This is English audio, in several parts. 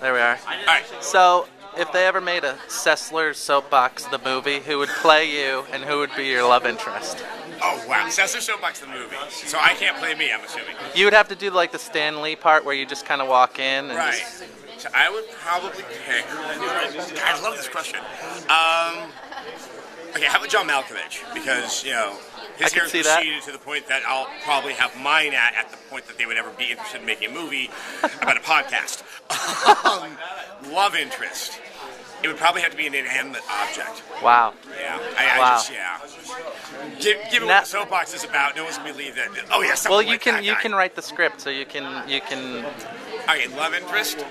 There we are. Alright. So, if they ever made a Sessler Soapbox the movie, who would play you and who would be your love interest? Oh, wow. Sessler Soapbox the movie. So I can't play me, I'm assuming. You would have to do like the Stan Lee part where you just kind of walk in and Right. just... So I would probably pick... I love this question. Okay, how about John Malkovich? Because, you know, his hair's receded to the point that I'll probably have mine at the point that they would ever be interested in making a movie about a podcast. Love interest. It would probably have to be an inanimate object. Wow. Yeah. Wow. Given what the soapbox is about, no one's gonna believe that. Oh yeah. Well, you can write the script, so you can. Okay, love interest.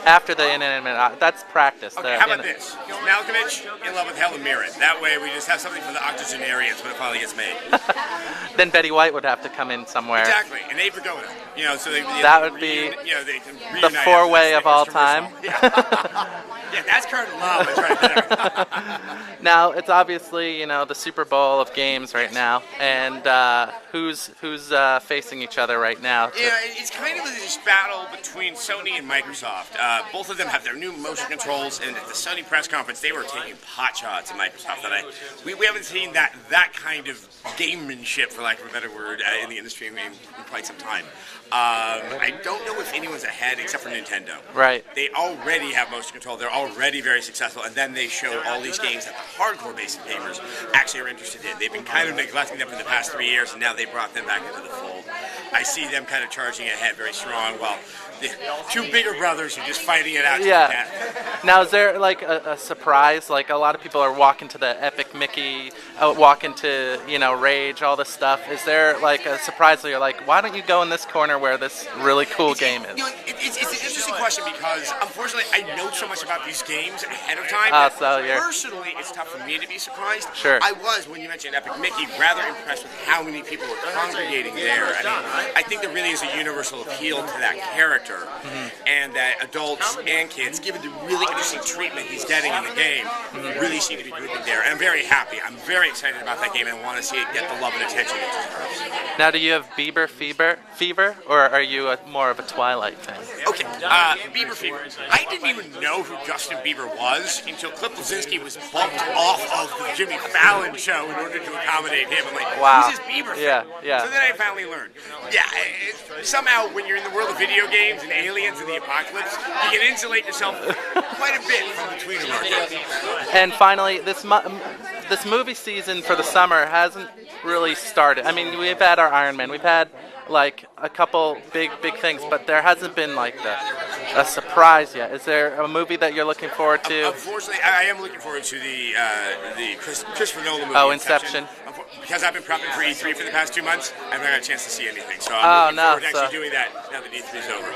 After the inanimate, that's practice. Okay, how about this? Malkovich in love with Helen Mirren. That way, we just have something for the octogenarians when it finally gets made. Then Betty White would have to come in somewhere. Exactly, and Abe Vigoda. You know, so they would be they can the four-way of all time. Yeah, that's Curtain Love. That's right there. Now it's obviously the Super Bowl of games right now, and who's facing each other right now? Yeah, it's kind of this battle between Sony and Microsoft. Both of them have their new motion controls, and at the Sony press conference, they were taking pot shots at Microsoft. That we haven't seen that kind of gamemanship, for lack of a better word, in the industry in quite some time. I don't know if anyone's ahead except for Nintendo. Right. They already have motion control. They're already very successful, and then they show all these games that the hardcore basic gamers actually are interested in. They've been kind of neglecting them for the past 3 years, and now they brought them back into the fold. I see them kind of charging ahead very strong, while the two bigger brothers are just fighting it out to the death. Now, is there like a surprise? Like a lot of people are walking to the Epic Mickey, walking to Rage, all this stuff. Is there like a surprise where you're like, why don't you go in this corner where this really cool game is? It's an interesting question because unfortunately I know so much about these games ahead of time. Personally, it's tough for me to be surprised. Sure. I was, when you mentioned Epic Mickey, rather impressed with how many people were congregating there. I mean, I think there really is a universal appeal to that character, and that adults and kids, given the really interesting treatment he's getting in the game, really seem to be grouping there. And I'm very happy. I'm very excited about that game and want to see it get the love and attention it deserves. Now, do you have Bieber fever, or are you more of a Twilight fan? Okay, Bieber fever. I didn't even know who Justin Bieber was until Cliff Bleszinski was bumped off of the Jimmy Fallon show in order to accommodate him. I'm like, wow. Who's this Bieber thing? Yeah. So then I finally learned. Yeah, somehow when you're in the world of video games and aliens and the apocalypse, you can insulate yourself quite a bit from the tweeter market. And finally, this movie season for the summer hasn't really started. I mean, we've had our Iron Man, we've had like a couple big things, but there hasn't been like a surprise yet. Is there a movie that you're looking forward to? Unfortunately, I am looking forward to the Christopher Nolan movie. Oh, Inception. Because I've been prepping for E3 for the past 2 months, I haven't had a chance to see anything. So I'm looking forward to actually doing that now that E3 is over.